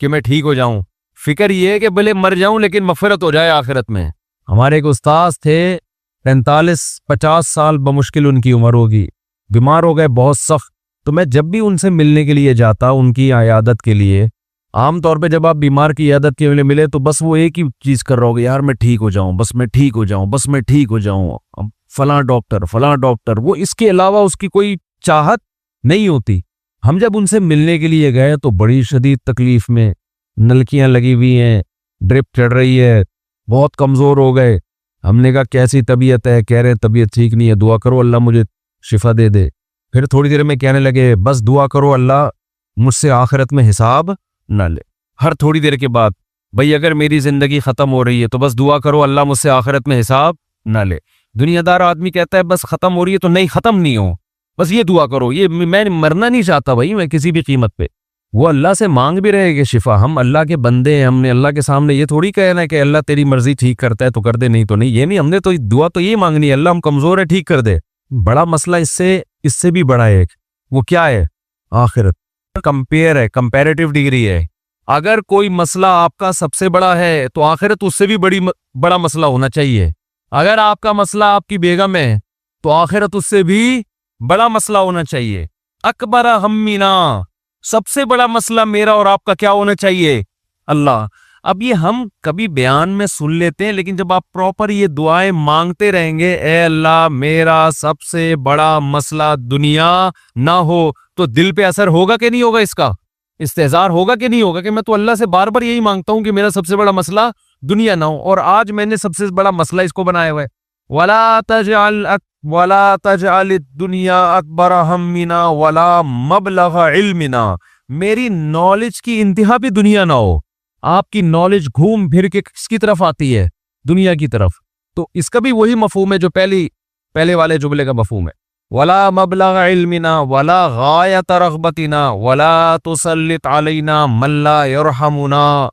کہ میں ٹھیک ہو جاؤں، فکر یہ ہے کہ بھلے مر جاؤں لیکن مغفرت ہو جائے آخرت میں. ہمارے ایک استاذ تھے 45-50 سال بمشکل ان کی عمر ہوگی، بیمار ہو گئے بہت سخت. تو میں جب بھی ان سے ملنے کے لیے جاتا ان کی عیادت کے لیے، عام طور پہ جب آپ بیمار کی عیادت کے لیے ملے تو بس وہ ایک ہی چیز کر رہا ہوگا، یار میں ٹھیک ہو جاؤں، بس میں ٹھیک ہو جاؤں، بس میں ٹھیک ہو جاؤں، فلاں ڈاکٹر. وہ اس کے علاوہ اس کی کوئی چاہت نہیں ہوتی. ہم جب ان سے ملنے کے لیے گئے تو بڑی شدید تکلیف میں، نلکیاں لگی ہوئی ہیں، ڈرپ چڑھ رہی ہے، بہت کمزور ہو گئے. ہم نے کہا کیسی طبیعت ہے؟ کہہ رہے طبیعت ٹھیک نہیں ہے، دعا کرو اللہ مجھے شفا دے دے. پھر تھوڑی دیر میں کہنے لگے بس دعا کرو اللہ مجھ سے آخرت میں حساب نہ لے. ہر تھوڑی دیر کے بعد بھئی اگر میری زندگی ختم ہو رہی ہے تو بس دعا کرو اللہ مجھ سے آخرت میں حساب نہ لے. دنیا دار آدمی کہتا ہے بس ختم ہو رہی ہے تو نہیں، ختم نہیں ہو، بس یہ دعا کرو، یہ میں مرنا نہیں چاہتا بھائی میں کسی بھی قیمت پہ. وہ اللہ سے مانگ بھی رہے کہ شفا، ہم اللہ کے بندے ہیں، ہم نے اللہ کے سامنے یہ تھوڑی کہنا ہے کہ اللہ تیری مرضی ٹھیک کرتا ہے تو کر دے، نہیں تو نہیں، یہ نہیں، ہم نے تو دعا تو یہ مانگنی ہے اللہ ہم کمزور ہے ٹھیک کر دے. بڑا مسئلہ اس سے بھی بڑا ہے ایک، وہ کیا ہے؟ آخرت. کمپیئر ہے، کمپیریٹیو ڈگری ہے. اگر کوئی مسئلہ آپ کا سب سے بڑا ہے تو آخرت اس سے بھی بڑا مسئلہ ہونا چاہیے. اگر آپ کا مسئلہ آپ کی بیگم ہے تو آخرت اس سے بھی بڑا مسئلہ ہونا چاہیے. اکبر ہمنا، سب سے بڑا مسئلہ میرا اور آپ کا کیا ہونا چاہیے؟ اللہ. اب یہ ہم کبھی بیان میں سن لیتے ہیں، لیکن جب آپ پراپر یہ دعائیں مانگتے رہیں گے، اے اللہ میرا سب سے بڑا مسئلہ دنیا نہ ہو، تو دل پہ اثر ہوگا کہ نہیں ہوگا؟ اس کا استحضار ہوگا کہ نہیں ہوگا کہ میں تو اللہ سے بار بار یہی مانگتا ہوں کہ میرا سب سے بڑا مسئلہ دنیا نہ ہو، اور آج میں نے سب سے بڑا مسئلہ اس کو بنایا ہوا ہے. وَلَا تَجْعَلِ الدُّنْيَا أَكْبَرَ هَمِّنَا وَلَا مَبْلَغَ عِلْمِنَا. میری نالج کی انتہا بھی دنیا نہ ہو. آپ کی نالج گھوم پھر کے کس کی طرف آتی ہے؟ دنیا کی طرف. تو اس کا بھی وہی مفہوم ہے جو پہلے والے جملے کا مفہوم ہے. وَلَا مَبْلَغَ عِلْمِنَا وَلَا غَایَةَ رَغْبَتِنَا وَلَا تُسَلِّطْ عَلَيْنَا مَن لَا يَرْحَمُنَا.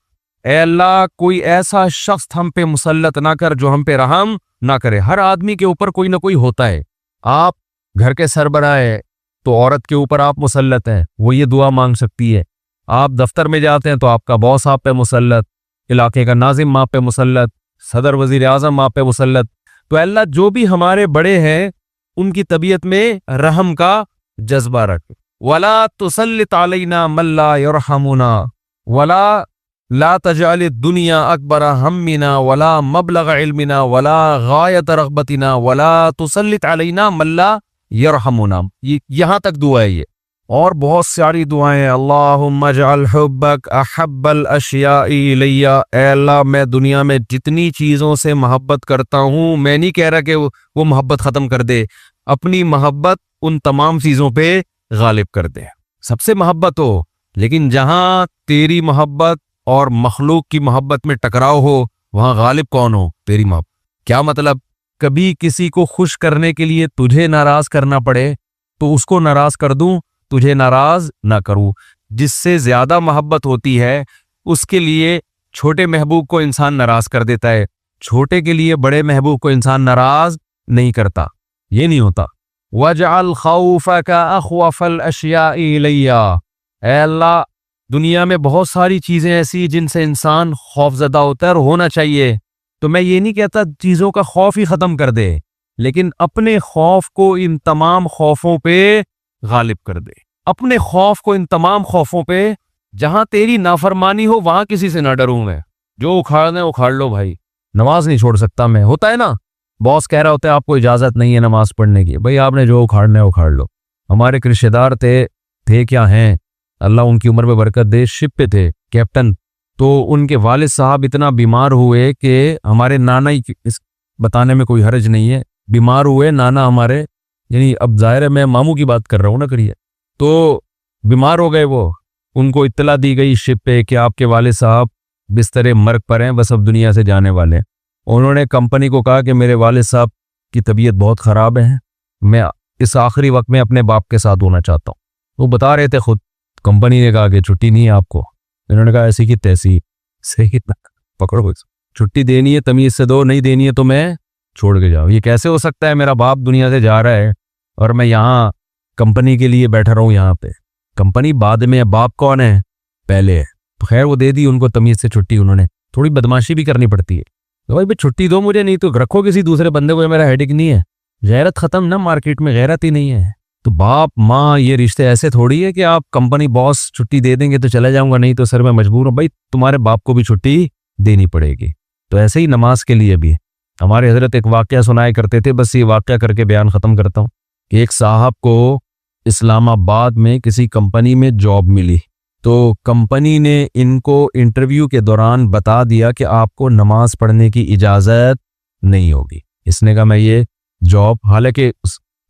اے اللہ کوئی ایسا شخص ہم پہ مسلط نہ کر جو ہم پہ رحم نہ کرے. ہر آدمی کے اوپر کوئی نہ کوئی ہوتا ہے. آپ گھر کے سربراہ ہیں تو عورت کے اوپر آپ مسلط ہیں، وہ یہ دعا مانگ سکتی ہے. آپ دفتر میں جاتے ہیں تو آپ کا باس آپ پہ مسلط، علاقے کا ناظم آپ پہ مسلط، صدر وزیر اعظم آپ پہ مسلط. تو اللہ جو بھی ہمارے بڑے ہیں ان کی طبیعت میں رحم کا جذبہ رکھ. وَلَا تُسَلِّطْ عَلَيْنَا مَن لَا يَرْحَمُنَا وَلَا لا تجعل الدنیا اکبر ہمنا ولا مبلغ علمنا ولا غایت رغبتنا ولا تسلط علینا من لا یرحمنا. یہاں تک دعا ہے یہ، اور بہت ساری دعائیں. اللہم اجعل حبک احب الاشیاء الی. اے اللہ میں دنیا میں جتنی چیزوں سے محبت کرتا ہوں، میں نہیں کہہ رہا کہ وہ محبت ختم کر دے، اپنی محبت ان تمام چیزوں پہ غالب کر دے. سب سے محبت ہو، لیکن جہاں تیری محبت اور مخلوق کی محبت میں ٹکراؤ ہو وہاں غالب کون ہو؟ تیری محبت. کیا مطلب؟ کبھی کسی کو خوش کرنے کے لیے تجھے ناراض کرنا پڑے تو اس کو ناراض کر دوں، تجھے ناراض نہ کروں. جس سے زیادہ محبت ہوتی ہے اس کے لیے چھوٹے محبوب کو انسان ناراض کر دیتا ہے، چھوٹے کے لیے بڑے محبوب کو انسان ناراض نہیں کرتا. یہ نہیں ہوتا. وَاجْعَلْ خَوْفَكَ أَخْوَفَ الْأَشْيَاءِ إِلَيَّ. اے اللہ دنیا میں بہت ساری چیزیں ایسی جن سے انسان خوف زدہ ہوتا ہے اور ہونا چاہیے. تو میں یہ نہیں کہتا چیزوں کا خوف ہی ختم کر دے، لیکن اپنے خوف کو ان تمام خوفوں پہ غالب کر دے. اپنے خوف کو ان تمام خوفوں پہ، جہاں تیری نافرمانی ہو وہاں کسی سے نہ ڈروں میں. جو اکھاڑنا ہے اکھاڑ لو بھائی، نماز نہیں چھوڑ سکتا میں. ہوتا ہے نا، باس کہہ رہا ہوتا ہے آپ کو اجازت نہیں ہے نماز پڑھنے کی، بھائی آپ نے جو اکھاڑنا ہے اکھاڑ لو. ہمارے ایک رشتے دار تھے کیا ہیں، اللہ ان کی عمر میں برکت دے، شپ پہ تھے کیپٹن. تو ان کے والد صاحب اتنا بیمار ہوئے کہ ہمارے نانا ہی، اس بتانے میں کوئی حرج نہیں ہے، بیمار ہوئے نانا ہمارے، یعنی اب ظاہر ہے میں ماموں کی بات کر رہا ہوں نا، کریے. تو بیمار ہو گئے وہ، ان کو اطلاع دی گئی شپ پہ کہ آپ کے والد صاحب بستر مرگ پر ہیں، بس اب دنیا سے جانے والے ہیں. انہوں نے کمپنی کو کہا کہ میرے والد صاحب کی طبیعت بہت خراب ہے، میں اس آخری وقت میں اپنے باپ کے ساتھ ہونا چاہتا ہوں. وہ بتا رہے تھے خود. کمپنی نے کہا کہ چھٹی نہیں ہے آپ کو. انہوں نے کہا ایسی کی تیسی، صحیح پکڑو، چھٹی دینی ہے تمیز سے دو، نہیں دینی ہے تو میں چھوڑ کے جاؤ. یہ کیسے ہو سکتا ہے؟ میرا باپ دنیا سے جا رہا ہے اور میں یہاں کمپنی کے لیے بیٹھا رہوں یہاں پہ. کمپنی بعد میں ہے، باپ کون ہے؟ پہلے ہے. تو خیر وہ دے دی ان کو تمیز سے چھٹی. انہوں نے تھوڑی بدماشی بھی کرنی پڑتی ہے، بھائی چھٹی دو مجھے، نہیں تو رکھو کسی دوسرے بندے کو، میرا ہیڈک نہیں ہے. غیرت ختم نا، مارکیٹ میں غیرت ہی نہیں ہے. تو باپ ماں یہ رشتے ایسے تھوڑی ہے کہ آپ کمپنی باس چھٹی دے دیں گے تو چلے جاؤں گا، نہیں تو سر میں مجبور ہوں. بھائی تمہارے باپ کو بھی چھٹی دینی پڑے گی. تو ایسے ہی نماز کے لیے بھی ہمارے حضرت ایک واقعہ سنایا کرتے تھے، بس یہ واقعہ کر کے بیان ختم کرتا ہوں کہ ایک صاحب کو اسلام آباد میں کسی کمپنی میں جاب ملی. تو کمپنی نے ان کو انٹرویو کے دوران بتا دیا کہ آپ کو نماز پڑھنے کی اجازت نہیں ہوگی. اس نے کہا میں یہ جاب، حالانکہ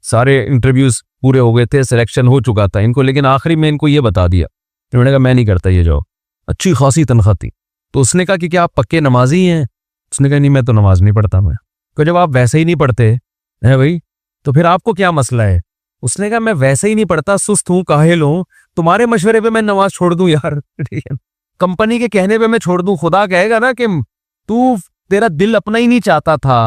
سارے انٹرویوز پورے ہو گئے تھے، سلیکشن ہو چکا تھا ان کو، لیکن آخری میں ان کو یہ بتا دیا. انہوں نے کہا میں نہیں کرتا یہ جاب. اچھی خاصی تنخواہ تھی. تو اس نے کہا کہ کیا آپ پکے نمازی ہیں؟ اس نے کہا نہیں میں تو نماز نہیں پڑھتا. میں کہ جب آپ ویسے ہی نہیں پڑھتے ہیں بھائی تو پھر آپ کو کیا مسئلہ ہے؟ اس نے کہا میں ویسے ہی نہیں پڑھتا، سست ہوں، کاہل ہوں، تمہارے مشورے پہ میں نماز چھوڑ دوں یار؟ کمپنی کے کہنے پہ میں چھوڑ دوں؟ خدا کہے گا نا کہ تیرا دل اپنا ہی نہیں چاہتا تھا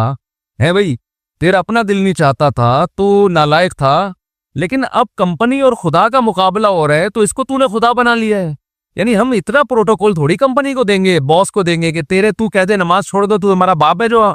ہے بھائی، تیرا اپنا دل نہیں چاہتا تھا، تو نالائق تھا، لیکن اب کمپنی اور خدا کا مقابلہ ہو رہا ہے تو اس کو تو نے خدا بنا لیا ہے۔ یعنی ہم اتنا پروٹوکول تھوڑی کمپنی کو دیں گے، باس کو دیں گے کہ تو کہہ دے نماز چھوڑ دو، تو ہمارا باپ ہے، جو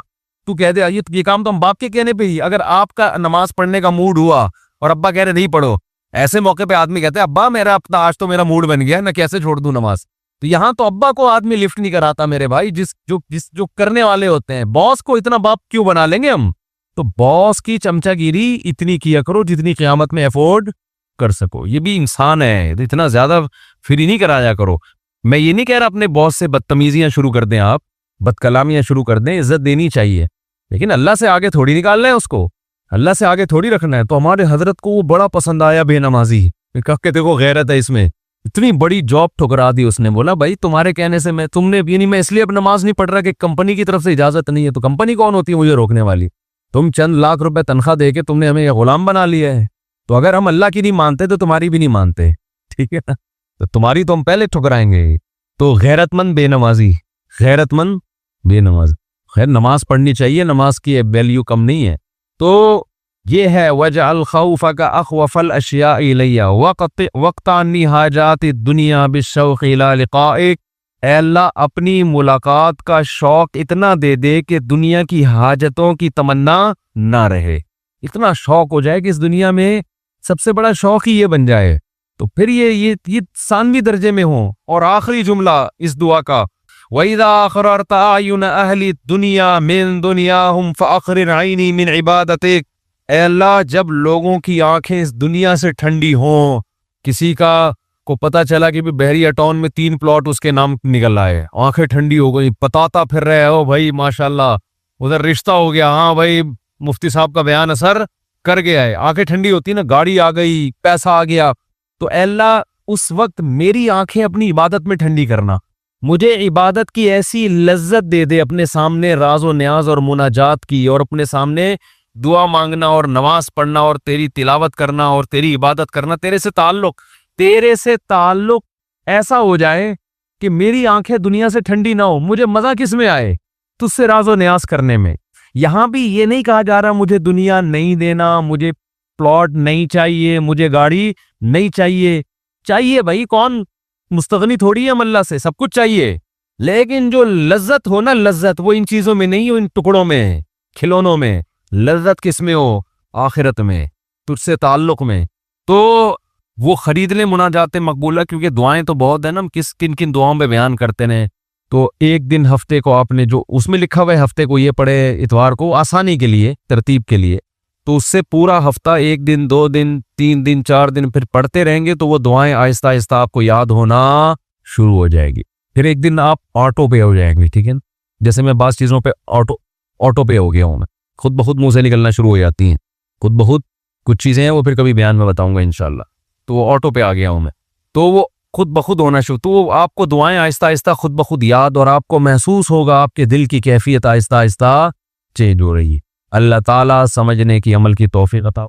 تو کہہ دے یہ کام تو ہم باپ کے کہنے پہ ہی، اگر آپ کا نماز پڑھنے کا موڈ ہوا اور ابا کہہ رہے نہیں پڑھو، ایسے موقع پہ آدمی کہتے ہیں ابا میرا اپنا آج تو میرا موڈ بن گیا ہے، میں کیسے چھوڑ دوں نماز؟ تو یہاں تو ابا کو آدمی لفٹ نہیں کراتا میرے بھائی، جو کرنے والے ہوتے ہیں، باس کو اتنا باپ کیوں بنا لیں گے ہم؟ تو باس کی چمچا گیری اتنی کیا کرو جتنی قیامت میں افورڈ کر سکو، یہ بھی انسان ہے، اتنا زیادہ فری نہیں کرایا کرو۔ میں یہ نہیں کہہ رہا اپنے باس سے بدتمیزیاں شروع کر دیں، آپ بد کلامیاں شروع کر دیں، عزت دینی چاہیے، لیکن اللہ سے آگے تھوڑی نکالنا ہے اس کو، اللہ سے آگے تھوڑی رکھنا ہے۔ تو ہمارے حضرت کو وہ بڑا پسند آیا بے نمازی، کہا کہ دیکھو غیرت ہے اس میں، اتنی بڑی جاب ٹھکرا دی اس نے، بولا بھائی تمہارے کہنے سے میں اس لیے اب نماز نہیں پڑھ رہا کہ کمپنی کی طرف سے اجازت نہیں ہے، تو کمپنی کون ہوتی ہے مجھے روکنے والی؟ تم چند لاکھ روپے تنخواہ دے کے تم نے ہمیں غلام بنا لیا ہے، تو اگر ہم اللہ کی نہیں مانتے تو تمہاری بھی نہیں مانتے، ٹھیک ہے نا؟ تو تمہاری تو ہم پہلے ٹھکرائیں گے۔ تو غیرت مند بے نمازی، غیرت مند بے نماز، خیر نماز پڑھنی چاہیے، نماز کی ویلیو کم نہیں ہے۔ تو یہ ہے وَجْعَلْ خَوْفَكَ أَخْوَفَ الْأَشْيَاءِ إِلَيَّ وَقْتَ عَنِّي حَاجَاتِ الدُّنْيَا بِالشَّوْقِ إِلَىٰ لِقَائِكَ، اے اللہ اپنی ملاقات کا شوق اتنا دے دے کہ دنیا کی حاجتوں کی تمنا نہ رہے، اتنا شوق ہو جائے کہ اس دنیا میں سب سے بڑا شوق ہی یہ بن جائے، تو پھر یہ ثانوی درجے میں ہوں۔ اور آخری جملہ اس دعا کا، وَإِذَا أَخْرَرْتَ أَعْيُنَ أَهْلِ الدُّنْيَا مِن دُنْيَاهُمْ فَأَخْرِرْ عَيْنِي مِنْ عِبَادَتِكَ، اے اللہ جب لوگوں کی آنکھیں اس دنیا سے ٹھنڈی ہوں، کسی کا کو پتا چلا کہ بحریہ ٹاؤن میں 3 پلاٹ اس کے نام نکل آئے، آنکھیں ٹھنڈی ہو گئی، بتاتا پھر رہے ہو بھائی ماشاءاللہ ادھر رشتہ ہو گیا، ہاں بھائی مفتی صاحب کا بیان اثر کر گیا ہے، آنکھیں ٹھنڈی ہوتی نا، گاڑی آ گئی، پیسہ آ گیا، تو اے اللہ اس وقت میری آنکھیں اپنی عبادت میں ٹھنڈی کرنا، مجھے عبادت کی ایسی لذت دے دے، اپنے سامنے راز و نیاز اور مناجات کی، اور اپنے سامنے دعا مانگنا اور نماز پڑھنا اور تیری تلاوت کرنا اور تیری عبادت کرنا، تیرے سے تعلق ایسا ہو جائے کہ میری آنکھیں دنیا سے ٹھنڈی نہ ہو، مجھے مزہ کس میں آئے؟ تجھ سے راز و نیاز کرنے میں۔ یہاں بھی یہ نہیں کہا جا رہا مجھے دنیا نہیں دینا، مجھے پلاٹ نہیں چاہیے، مجھے گاڑی نہیں چاہیے بھائی، کون مستغنی تھوڑی ہے ہم اللہ سے، سب کچھ چاہیے، لیکن جو لذت ہو نا، لذت وہ ان چیزوں میں نہیں ہو، ان ٹکڑوں میں، کھلونوں میں، لذت کس میں ہو؟ آخرت میں، تجھ سے تعلق میں۔ تو وہ خرید لیں مناجات مقبولہ، کیونکہ دعائیں تو بہت ہیں نا، ہم کن دعاؤں پہ بیان کرتے ہیں، تو ایک دن ہفتے کو آپ نے جو اس میں لکھا ہوا ہے ہفتے کو یہ پڑھے اتوار کو، آسانی کے لیے، ترتیب کے لیے، تو اس سے پورا ہفتہ 1 دن 2 دن 3 دن 4 دن پھر پڑھتے رہیں گے تو وہ دعائیں آہستہ آہستہ آپ کو یاد ہونا شروع ہو جائے گی، پھر ایک دن آپ آٹو پے ہو جائیں گے، ٹھیک ہے نا؟ جیسے میں بعض چیزوں پہ آٹو پے ہو گیا ہوں، میں خود بخود منہ سے نکلنا شروع ہو جاتی ہیں، خود بخود کچھ چیزیں ہیں وہ پھر کبھی بیان میں بتاؤں گا انشاءاللہ، تو وہ آٹو پہ آ گیا ہوں میں، تو وہ خود بخود ہونا شروع، تو آپ کو دعائیں آہستہ آہستہ خود بخود یاد، اور آپ کو محسوس ہوگا آپ کے دل کی کیفیت آہستہ آہستہ چینج ہو رہی ہے۔ اللہ تعالیٰ سمجھنے کی، عمل کی توفیق عطا